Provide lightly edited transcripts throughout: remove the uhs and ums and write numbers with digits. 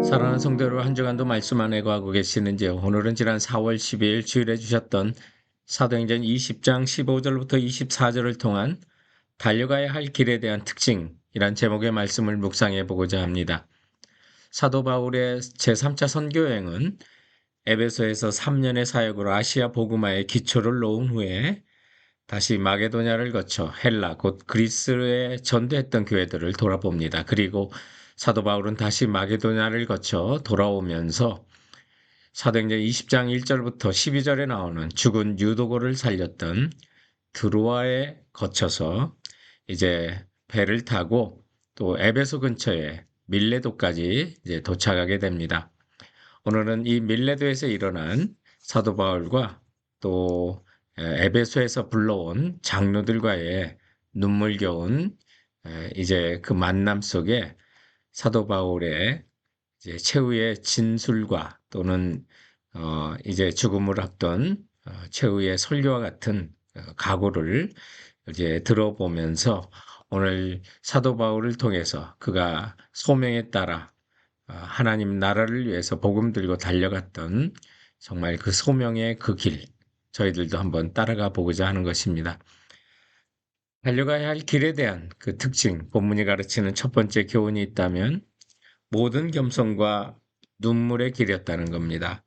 사랑하는 성도 여러분, 한 주간도 말씀 안에 거하고 계시는지요? 오늘은 지난 4월 12일 주일에 주셨던 사도행전 20장 15절부터 24절을 통한 달려가야 할 길에 대한 특징이란 제목의 말씀을 묵상해 보고자 합니다. 사도 바울의 제3차 선교여행은 에베소에서 3년의 사역으로 아시아 복음화의 기초를 놓은 후에 다시 마게도냐를 거쳐 헬라 곧 그리스에 전도했던 교회들을 돌아봅니다. 그리고 사도 바울은 다시 마게도냐를 거쳐 돌아오면서 사도행전 20장 1절부터 12절에 나오는 죽은 유도고를 살렸던 드로아에 거쳐서 이제 배를 타고 또 에베소 근처에 밀레도까지 이제 도착하게 됩니다. 오늘은 이 밀레도에서 일어난 사도 바울과 또 에베소에서 불러온 장로들과의 눈물겨운 이제 그 만남 속에 사도 바울의 이제 최후의 진술과 또는 이제 죽음을 앞둔 최후의 설교와 같은 각오를 이제 들어보면서 오늘 사도 바울을 통해서 그가 소명에 따라 하나님 나라를 위해서 복음 들고 달려갔던 정말 그 소명의 그 길, 저희들도 한번 따라가 보고자 하는 것입니다. 달려가야 할 길에 대한 그 특징, 본문이 가르치는 첫 번째 교훈이 있다면 모든 겸손과 눈물의 길이었다는 겁니다.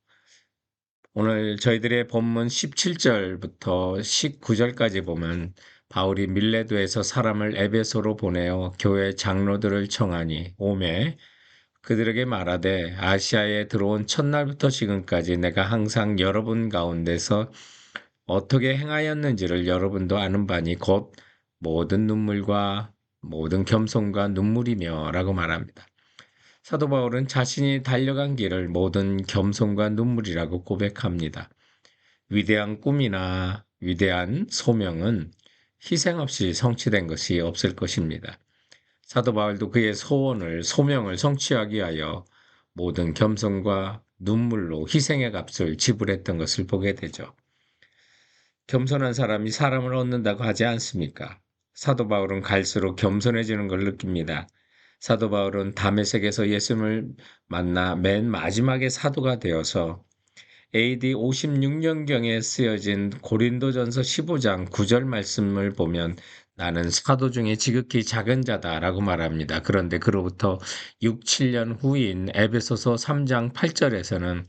오늘 저희들의 본문 17절부터 19절까지 보면 바울이 밀레도에서 사람을 에베소로 보내어 교회 장로들을 청하니 오매 그들에게 말하되 아시아에 들어온 첫날부터 지금까지 내가 항상 여러분 가운데서 어떻게 행하였는지를 여러분도 아는 바니 곧 모든 눈물과 모든 겸손과 눈물이며 라고 말합니다. 사도 바울은 자신이 달려간 길을 모든 겸손과 눈물이라고 고백합니다. 위대한 꿈이나 위대한 소명은 희생 없이 성취된 것이 없을 것입니다. 사도 바울도 그의 소명을 성취하기 위하여 모든 겸손과 눈물로 희생의 값을 지불했던 것을 보게 되죠. 겸손한 사람이 사람을 얻는다고 하지 않습니까? 사도 바울은 갈수록 겸손해지는 걸 느낍니다. 사도 바울은 다메섹에서 예수님을 만나 맨 마지막에 사도가 되어서 AD 56년경에 쓰여진 고린도전서 15장 9절 말씀을 보면 나는 사도 중에 지극히 작은 자다라고 말합니다. 그런데 그로부터 6, 7년 후인 에베소서 3장 8절에서는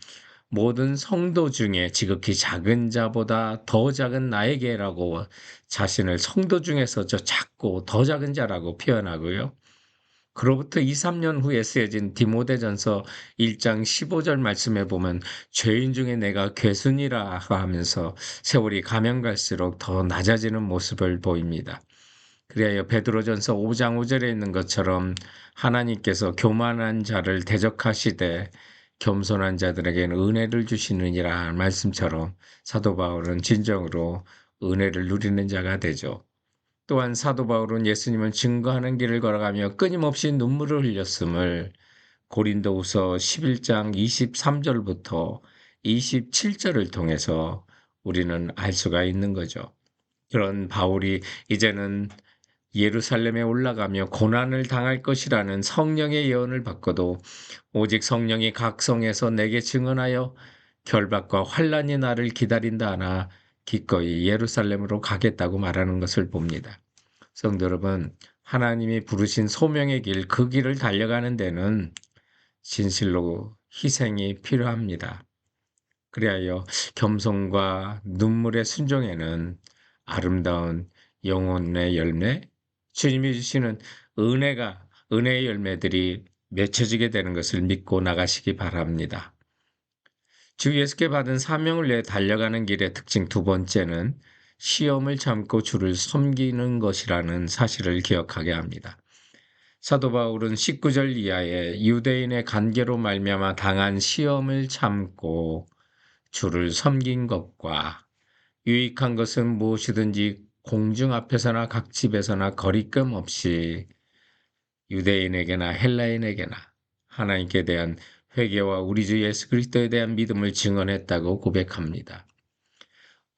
모든 성도 중에 지극히 작은 자보다 더 작은 나에게라고 자신을 성도 중에서 저 작고 더 작은 자라고 표현하고요. 그로부터 2, 3년 후에 쓰여진 디모데전서 1장 15절 말씀에 보면 죄인 중에 내가 괴순이라 하면서 세월이 가면 갈수록 더 낮아지는 모습을 보입니다. 그리하여 베드로전서 5장 5절에 있는 것처럼 하나님께서 교만한 자를 대적하시되 겸손한 자들에게는 은혜를 주시느니라 말씀처럼 사도 바울은 진정으로 은혜를 누리는 자가 되죠. 또한 사도 바울은 예수님을 증거하는 길을 걸어가며 끊임없이 눈물을 흘렸음을 고린도후서 11장 23절부터 27절을 통해서 우리는 알 수가 있는 거죠. 그런 바울이 이제는 예루살렘에 올라가며 고난을 당할 것이라는 성령의 예언을 받고도 오직 성령이 각성해서 내게 증언하여 결박과 환란이 나를 기다린다 하나 기꺼이 예루살렘으로 가겠다고 말하는 것을 봅니다. 성도 여러분, 하나님이 부르신 소명의 길, 그 길을 달려가는 데는 진실로 희생이 필요합니다. 그리하여 겸손과 눈물의 순종에는 아름다운 영혼의 열매, 주님이 주시는 은혜의 열매들이 맺혀지게 되는 것을 믿고 나가시기 바랍니다. 주 예수께 받은 사명을 위해 달려가는 길의 특징 두 번째는 시험을 참고 주를 섬기는 것이라는 사실을 기억하게 합니다. 사도 바울은 19절 이하에 유대인의 관계로 말미암아 당한 시험을 참고 주를 섬긴 것과 유익한 것은 무엇이든지 공중 앞에서나 각 집에서나 거리낌 없이 유대인에게나 헬라인에게나 하나님께 대한 회개와 우리 주 예수 그리스도에 대한 믿음을 증언했다고 고백합니다.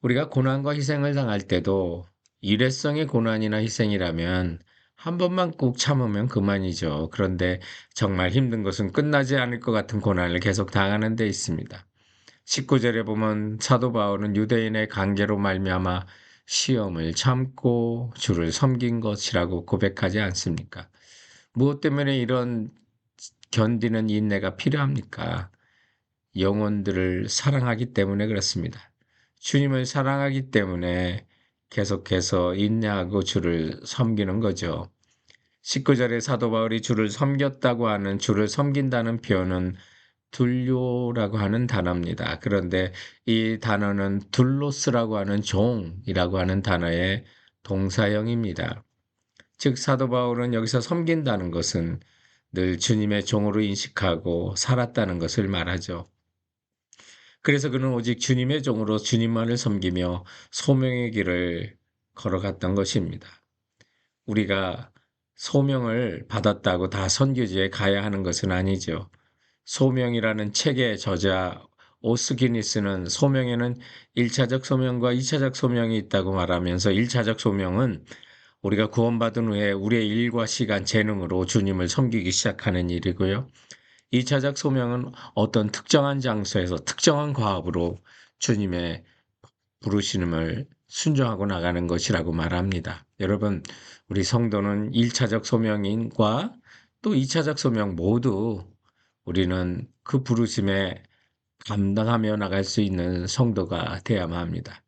우리가 고난과 희생을 당할 때도 일회성의 고난이나 희생이라면 한 번만 꾹 참으면 그만이죠. 그런데 정말 힘든 것은 끝나지 않을 것 같은 고난을 계속 당하는 데 있습니다. 19절에 보면 사도 바울은 유대인의 관계로 말미암아 시험을 참고 주를 섬긴 것이라고 고백하지 않습니까? 무엇 때문에 이런 견디는 인내가 필요합니까? 영혼들을 사랑하기 때문에 그렇습니다. 주님을 사랑하기 때문에 계속해서 인내하고 주를 섬기는 거죠. 19절에 사도 바울이 주를 섬겼다고 하는, 주를 섬긴다는 표현은 둘료라고 하는 단어입니다. 그런데 이 단어는 둘로스라고 하는 종이라고 하는 단어의 동사형입니다. 즉 사도 바울은 여기서 섬긴다는 것은 늘 주님의 종으로 인식하고 살았다는 것을 말하죠. 그래서 그는 오직 주님의 종으로 주님만을 섬기며 소명의 길을 걸어갔던 것입니다. 우리가 소명을 받았다고 다 선교지에 가야 하는 것은 아니죠. 소명이라는 책의 저자 오스기니스는 소명에는 1차적 소명과 2차적 소명이 있다고 말하면서 1차적 소명은 우리가 구원받은 후에 우리의 일과 시간, 재능으로 주님을 섬기기 시작하는 일이고요. 2차적 소명은 어떤 특정한 장소에서 특정한 과업으로 주님의 부르심을 순종하고 나가는 것이라고 말합니다. 여러분, 우리 성도는 1차적 소명인과 또 2차적 소명 모두 우리는 그 부르심에 감당하며 나갈 수 있는 성도가 되어야만 합니다.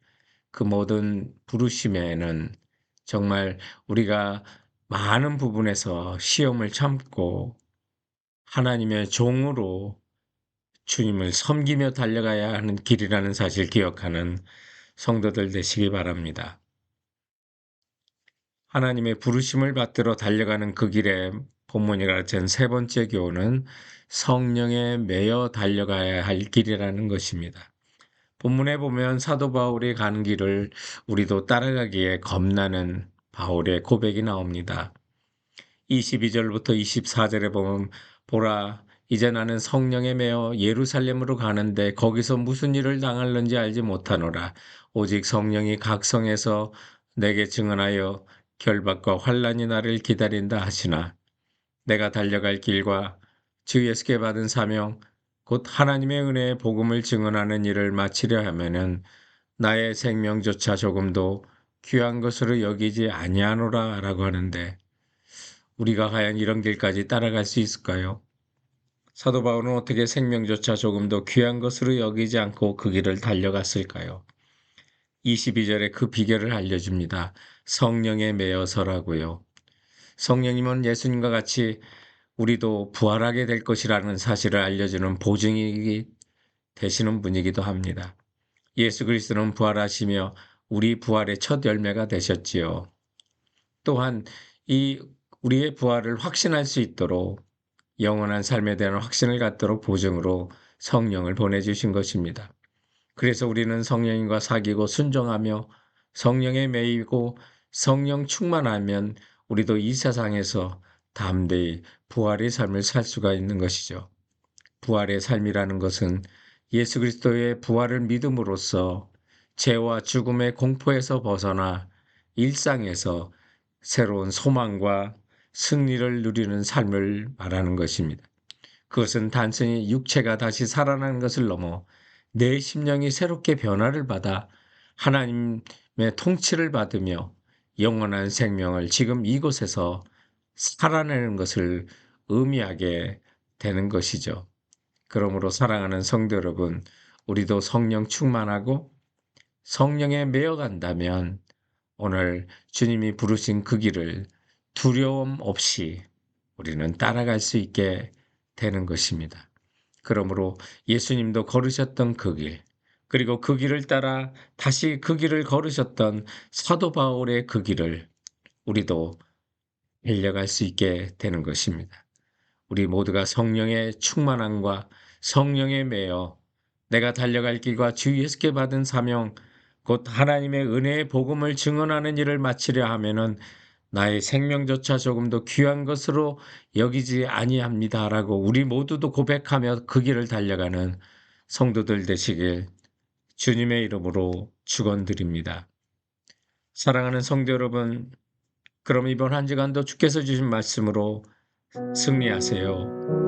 그 모든 부르심에는 정말 우리가 많은 부분에서 시험을 참고 하나님의 종으로 주님을 섬기며 달려가야 하는 길이라는 사실 기억하는 성도들 되시기 바랍니다. 하나님의 부르심을 받들어 달려가는 그 길에 본문이 가르친 세 번째 교훈은 성령에 매여 달려가야 할 길이라는 것입니다. 본문에 보면 사도 바울이 가는 길을 우리도 따라가기에 겁나는 바울의 고백이 나옵니다. 22절부터 24절에 보면 보라 이제 나는 성령에 매여 예루살렘으로 가는데 거기서 무슨 일을 당할는지 알지 못하노라. 오직 성령이 각 성에서 내게 증언하여 결박과 환란이 나를 기다린다 하시나 내가 달려갈 길과 주 예수께 받은 사명 곧 하나님의 은혜의 복음을 증언하는 일을 마치려 하면은 나의 생명조차 조금도 귀한 것으로 여기지 아니하노라라고 하는데 우리가 과연 이런 길까지 따라갈 수 있을까요? 사도 바울은 어떻게 생명조차 조금 더 귀한 것으로 여기지 않고 그 길을 달려갔을까요? 22절에 그 비결을 알려줍니다. 성령에 매여서라고요. 성령님은 예수님과 같이 우리도 부활하게 될 것이라는 사실을 알려주는 보증이 되시는 분이기도 합니다. 예수 그리스도는 부활하시며 우리 부활의 첫 열매가 되셨지요. 또한 이 우리의 부활을 확신할 수 있도록 영원한 삶에 대한 확신을 갖도록 보증으로 성령을 보내주신 것입니다. 그래서 우리는 성령님과 사귀고 순종하며 성령에 매이고 성령 충만하면 우리도 이 세상에서 담대히 부활의 삶을 살 수가 있는 것이죠. 부활의 삶이라는 것은 예수 그리스도의 부활을 믿음으로써 죄와 죽음의 공포에서 벗어나 일상에서 새로운 소망과 승리를 누리는 삶을 말하는 것입니다. 그것은 단순히 육체가 다시 살아나는 것을 넘어 내 심령이 새롭게 변화를 받아 하나님의 통치를 받으며 영원한 생명을 지금 이곳에서 살아내는 것을 의미하게 되는 것이죠. 그러므로 사랑하는 성도 여러분, 우리도 성령 충만하고 성령에 매여간다면 오늘 주님이 부르신 그 길을 두려움 없이 우리는 따라갈 수 있게 되는 것입니다. 그러므로 예수님도 걸으셨던 그 길, 그리고 그 길을 따라 다시 그 길을 걸으셨던 사도 바울의 그 길을 우리도 달려갈 수 있게 되는 것입니다. 우리 모두가 성령의 충만함과 성령에 매여 내가 달려갈 길과 주 예수께 받은 사명, 곧 하나님의 은혜의 복음을 증언하는 일을 마치려 하면은 나의 생명조차 조금도 귀한 것으로 여기지 아니합니다라고 우리 모두도 고백하며 그 길을 달려가는 성도들 되시길 주님의 이름으로 축원드립니다. 사랑하는 성도 여러분, 그럼 이번 한 주간도 주께서 주신 말씀으로 승리하세요.